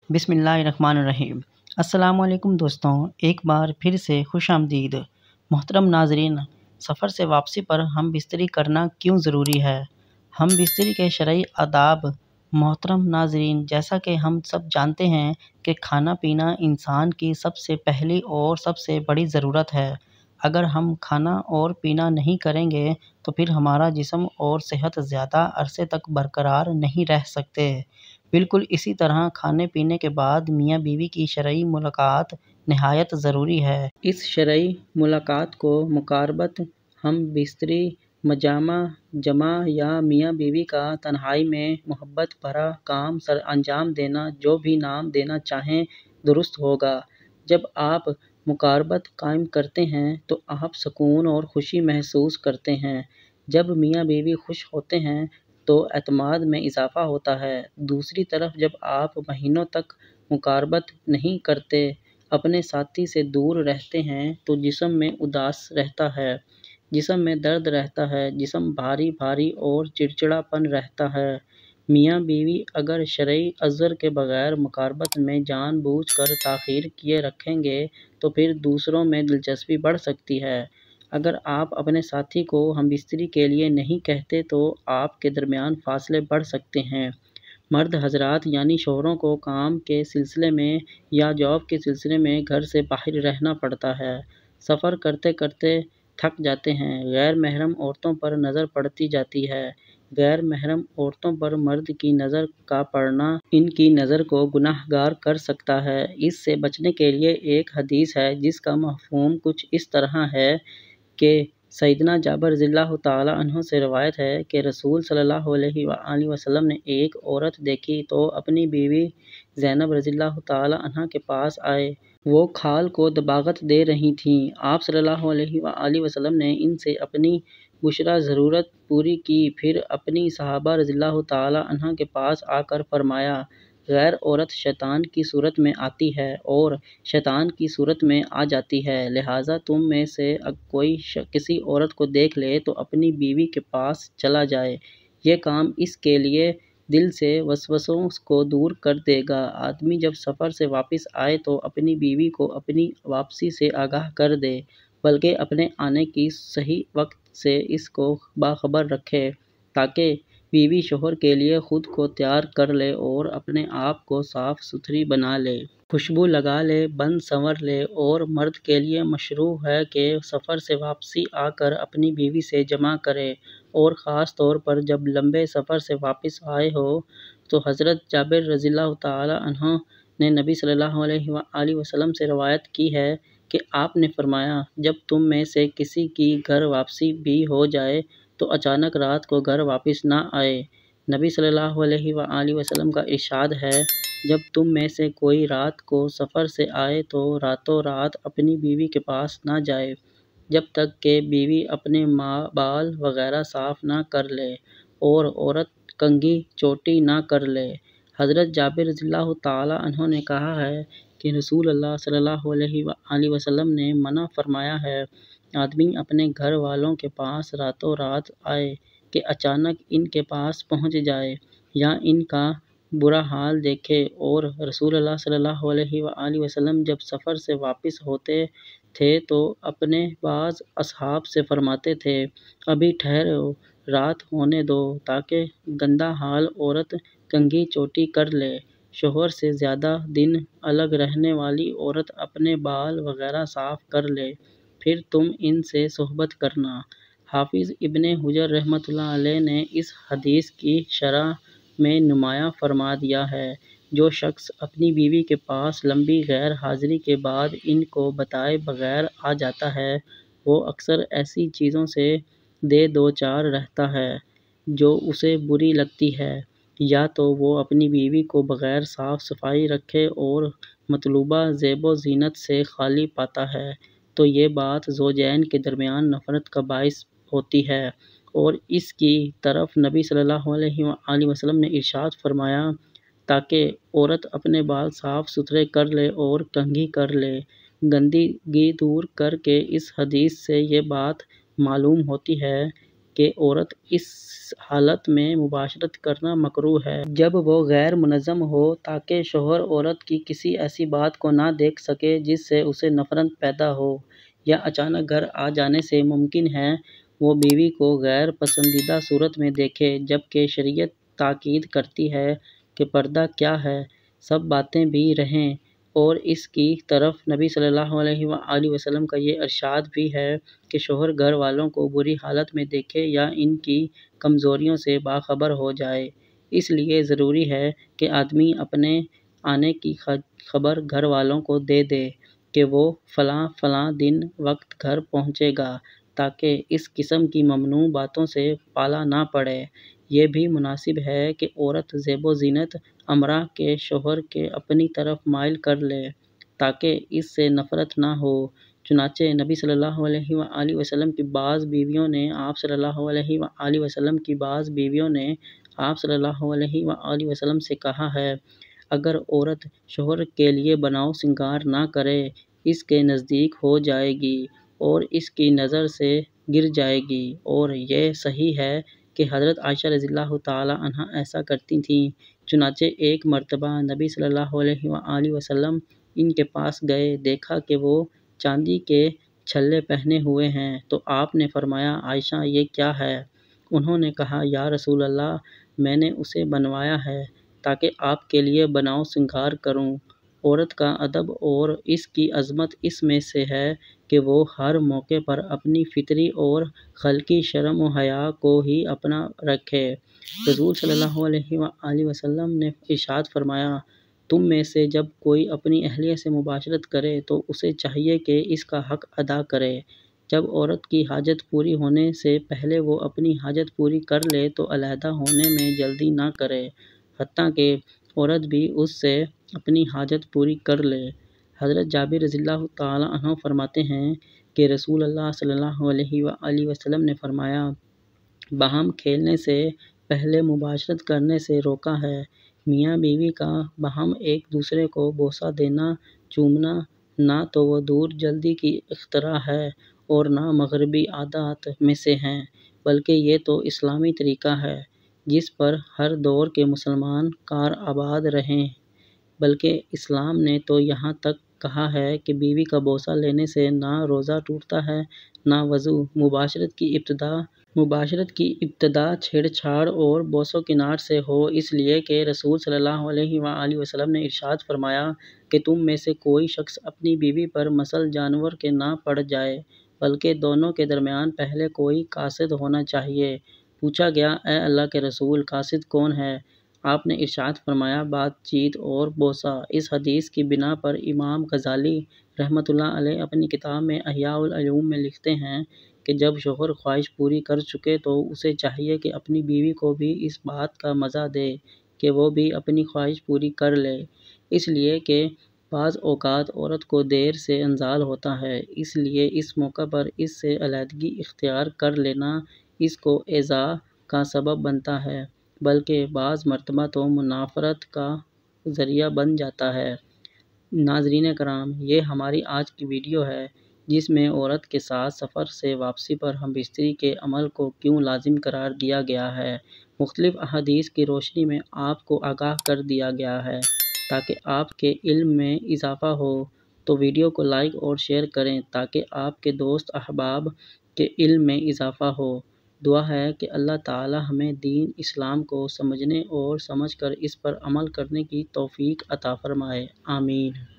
बिस्मिल्लाहिर्रहमानिर्रहीम। अस्सलाम वालेकुम दोस्तों, एक बार फिर से खुश आमदीद। मोहतरम नाजरीन, सफ़र से वापसी पर हम बिस्तरी करना क्यों ज़रूरी है? हम बिस्तरी के शरई आदाब। मोहतरम नाजरीन, जैसा कि हम सब जानते हैं कि खाना पीना इंसान की सबसे पहली और सबसे बड़ी ज़रूरत है। अगर हम खाना और पीना नहीं करेंगे तो फिर हमारा जिस्म और सेहत ज़्यादा अरसे तक बरकरार नहीं रह सकते। बिल्कुल इसी तरह खाने पीने के बाद मियाँ बीवी की शरई मुलाकात नहायत ज़रूरी है। इस शरई मुलाकात को मुक़ारबत हम बिस्तरी मजामा जमा या मियाँ बीवी का तन्हाई में मोहब्बत भरा काम सर अंजाम देना, जो भी नाम देना चाहें दुरुस्त होगा। जब आप मुक़ारबत कायम करते हैं तो आप सुकून और खुशी महसूस करते हैं। जब मियाँ बीवी खुश होते हैं तो एतमाद में इजाफ़ा होता है। दूसरी तरफ जब आप महीनों तक मुक़ारबत नहीं करते, अपने साथी से दूर रहते हैं तो जिस्म में उदास रहता है, जिस्म में दर्द रहता है, जिस्म भारी भारी और चिड़चिड़ापन रहता है। मियाँ बीवी अगर शरई अज़्र के बग़ैर मुक़ारबत में जानबूझकर ताख़ीर किए रखेंगे तो फिर दूसरों में दिलचस्पी बढ़ सकती है। अगर आप अपने साथी को हमबिस्तरी के लिए नहीं कहते तो आपके दरमियान फ़ासले बढ़ सकते हैं। मर्द हज़रात यानी शौहरों को काम के सिलसिले में या जॉब के सिलसिले में घर से बाहर रहना पड़ता है। सफ़र करते करते थक जाते हैं। गैर महरम औरतों पर नज़र पड़ती जाती है। गैर महरम औरतों पर मर्द की नज़र का पड़ना इनकी नज़र को गुनाहगार कर सकता है। इससे बचने के लिए एक हदीस है जिसका मफ़हूम कुछ इस तरह है कि सैयदना जाबिर रज़ियल्लाहु ताला अन्हु से रवायत है कि रसूल सल्लल्लाहु अलैहि वसल्लम ने एक औरत देखी तो अपनी बीवी ज़ैनब रज़ियल्लाहु ताला अन्हा के पास आए। वो खाल को दबागत दे रही थीं। आप सल्लल्लाहु अलैहि वसल्लम ने इनसे अपनी बुशरा ज़रूरत पूरी की। फिर अपनी सहाबा रज़ियल्लाहु ताला अन्हा के पास आकर फरमाया, गैर औरत शैतान की सूरत में आती है और शैतान की सूरत में आ जाती है, लिहाजा तुम में से कोई किसी औरत को देख ले तो अपनी बीवी के पास चला जाए। ये काम इसके लिए दिल से वसवसों को दूर कर देगा। आदमी जब सफ़र से वापस आए तो अपनी बीवी को अपनी वापसी से आगाह कर दे, बल्कि अपने आने की सही वक्त से इसको बाखबर रखे, ताकि बीवी शौहर के लिए खुद को तैयार कर ले और अपने आप को साफ़ सुथरी बना ले, खुशबू लगा ले, बन संवर ले। और मर्द के लिए मशरू है कि सफ़र से वापसी आकर अपनी बीवी से जमा करे, और ख़ास तौर पर जब लंबे सफ़र से वापस आए हो। तो हज़रत जाबिर रज़ियल्लाहु ताला अन्हु ने नबी सल्लल्लाहु अलैहि वसल्लम से रवायत की है कि आपने फरमाया, जब तुम में से किसी की घर वापसी भी हो जाए तो अचानक रात को घर वापस ना आए। नबी सल्लल्लाहु अलैहि वसल्लम का इरशाद है, जब तुम में से कोई रात को सफ़र से आए तो रातों रात अपनी बीवी के पास ना जाए, जब तक कि बीवी अपने बाल वगैरह साफ़ ना कर ले और औरत कंघी चोटी ना कर ले। हज़रत जाबिर रज़ियल्लाहु ताला अन्हु ने कहा है कि रसूल अल्लाह सल्लल्लाहु अलैहि वसल्लम ने मना फरमाया है, आदमी अपने घर वालों के पास रातों रात आए कि अचानक इनके पास पहुंच जाए या इनका बुरा हाल देखे। और रसूल अल्लाह सल्लल्लाहु अलैहि वसल्लम जब सफ़र से वापस होते थे तो अपने बाज़ असहाब से फरमाते थे, अभी ठहरो, रात होने दो, ताकि गंदा हाल औरत कंघी चोटी कर ले। शौहर से ज़्यादा दिन अलग रहने वाली औरत अपने बाल वगैरह साफ़ कर ले, फिर तुम इनसे सोहबत करना। हाफिज़ इब्ने हुजर रहमतुल्लाह अलैह ने इस हदीस की शरह में नुमायाँ फरमा दिया है, जो शख्स अपनी बीवी के पास लंबी गैर हाज़िरी के बाद इनको बताए बगैर आ जाता है, वो अक्सर ऐसी चीज़ों से दे दो चार रहता है जो उसे बुरी लगती है, या तो वो अपनी बीवी को बगैर साफ़ सफाई रखे और मतलूबा ज़ेबो ज़ीनत से खाली पाता है, तो ये बात ज़ौजैन के दरमियान नफ़रत का बाइस होती है। और इसकी तरफ नबी सल्लल्लाहु अलैहि वसल्लम ने इरशाद फरमाया, ताकि औरत अपने बाल साफ़ सुथरे कर ले और कंघी कर ले। गंदगी दूर करके इस हदीस से ये बात मालूम होती है کہ عورت اس حالت میں مباشرت کرنا مکروہ ہے جب وہ غیر منظم ہو، تاکہ شوہر عورت کی کسی ایسی بات کو نہ دیکھ سکے جس سے اسے نفرت پیدا ہو، یا اچانک گھر آ جانے سے ممکن ہے وہ بیوی کو غیر پسندیدہ صورت میں دیکھے، جبکہ شریعت تاکید کرتی ہے کہ پردہ کیا ہے، سب باتیں بھی رہیں، اور اس کی طرف نبی صلی اللہ علیہ وآلہ وسلم کا یہ ارشاد بھی ہے کہ شوہر گھر والوں کو بری حالت میں دیکھے یا ان کی کمزوریوں سے باخبر ہو جائے۔ اس لیے ضروری ہے کہ آدمی اپنے آنے کی خبر گھر والوں کو دے دے کہ وہ فلاں فلاں دن وقت گھر پہنچے گا، تاکہ اس قسم کی ممنوع باتوں سے پالا نہ پڑے۔ یہ بھی مناسب ہے کہ عورت زیب و زینت امرا کے شوہر کے اپنی طرف مائل کر لے، تاکہ اس سے نفرت نہ ہو۔ چنانچہ نبی صلی اللہ علیہ وآلہ وسلم کی بعض بیویوں نے آپ صلی اللہ علیہ وآلہ وسلم کی بعض بیویوں نے آپ صلی اللہ علیہ وآلہ وسلم سے کہا ہے، اگر عورت شوہر کے لیے بناؤ سنگار نہ کرے، اس کے نزدیک ہو جائے گی اور اس کی نظر سے گر جائے گی۔ اور یہ صحیح ہے کہ حضرت عائشہ رضی اللہ تعالی عنہا ایسا کرتی تھیں۔ چنانچہ ایک مرتبہ نبی صلی اللہ علیہ وآلہ وسلم ان کے پاس گئے، دیکھا کہ وہ چاندی کے چھلے پہنے ہوئے ہیں، تو آپ نے فرمایا، عائشہ یہ کیا ہے؟ انہوں نے کہا، یا رسول اللہ، میں نے اسے بنوایا ہے تاکہ آپ کے لیے بناؤ سنگار کروں۔ عورت کا ادب اور اس کی عظمت اس میں سے ہے کہ وہ ہر موقع پر اپنی فطری اور خلقی شرم و حیا کو ہی اپنا رکھے۔ رسول صلی اللہ علیہ وآلہ وسلم نے ارشاد فرمایا، تم میں سے جب کوئی اپنی اہلیہ سے مباشرت کرے تو اسے چاہیے کہ اس کا حق ادا کرے۔ جب عورت کی حاجت پوری ہونے سے پہلے وہ اپنی حاجت پوری کر لے تو علیحدہ ہونے میں جلدی نہ کرے، حتیٰ کہ عورت بھی اس سے اپنی حاجت پوری کر لے۔ حضرت جابر رضی اللہ تعالی عنہ فرماتے ہیں کہ رسول اللہ صلی اللہ علیہ وآلہ وسلم نے فرمایا، باہم کھیلنے سے پہلے مباشرت کرنے سے روکا ہے۔ میاں بیوی کا باہم ایک دوسرے کو بوسہ دینا، چومنا نہ تو وہ دور جلدی کی اختراع ہے اور نہ مغربی عادات میں سے ہے، بلکہ یہ تو اسلامی طریقہ ہے جس پر ہر دور کے مسلمان کارآباد رہیں۔ بلکہ اسلام نے تو یہاں تک کہا ہے کہ بیوی کا بوسہ لینے سے نہ روزہ ٹوٹتا ہے نہ وضو۔ مباشرت کی ابتدا چھیڑ چھاڑ اور بوس و کنار سے ہو، اس لیے کہ رسول صلی اللہ علیہ وآلہ وسلم نے ارشاد فرمایا کہ تم میں سے کوئی شخص اپنی بیوی پر مثل جانور کے نہ پڑ جائے، بلکہ دونوں کے درمیان پہلے کوئی قاصد ہونا چاہیے۔ پوچھا گیا، اے اللہ کے رسول، قاصد کون ہے؟ آپ نے ارشاد فرمایا، بات چیت اور بوسہ۔ اس حدیث کی بنا پر امام غزالی رحمۃ اللہ علیہ اپنی کتاب میں احیاء العلوم میں لکھتے ہیں کہ جب شوہر خواہش پوری کر چکے تو اسے چاہیے کہ اپنی بیوی کو بھی اس بات کا مزہ دے کہ وہ بھی اپنی خواہش پوری کر لے، اس لیے کہ بعض اوقات عورت کو دیر سے انزال ہوتا ہے، اس لیے اس موقع پر اس سے علیحدگی اختیار کر لینا اس کو ایذاء کا سبب بنتا ہے، بلکہ بعض مرتبہ تو منافرت کا ذریعہ بن جاتا ہے۔ ناظرین کرام، یہ ہماری آج کی ویڈیو ہے جس میں عورت کے ساتھ سفر سے واپسی پر ہم بستری کے عمل کو کیوں لازم قرار دیا گیا ہے، مختلف احادیث کی روشنی میں آپ کو آگاہ کر دیا گیا ہے تاکہ آپ کے علم میں اضافہ ہو۔ تو ویڈیو کو لائک اور شیئر کریں تاکہ آپ کے دوست احباب کے علم میں اضافہ ہو۔ دعا ہے کہ اللہ تعالی ہمیں دین اسلام کو سمجھنے اور سمجھ کر اس پر عمل کرنے کی توفیق عطا فرمائے۔ آمین۔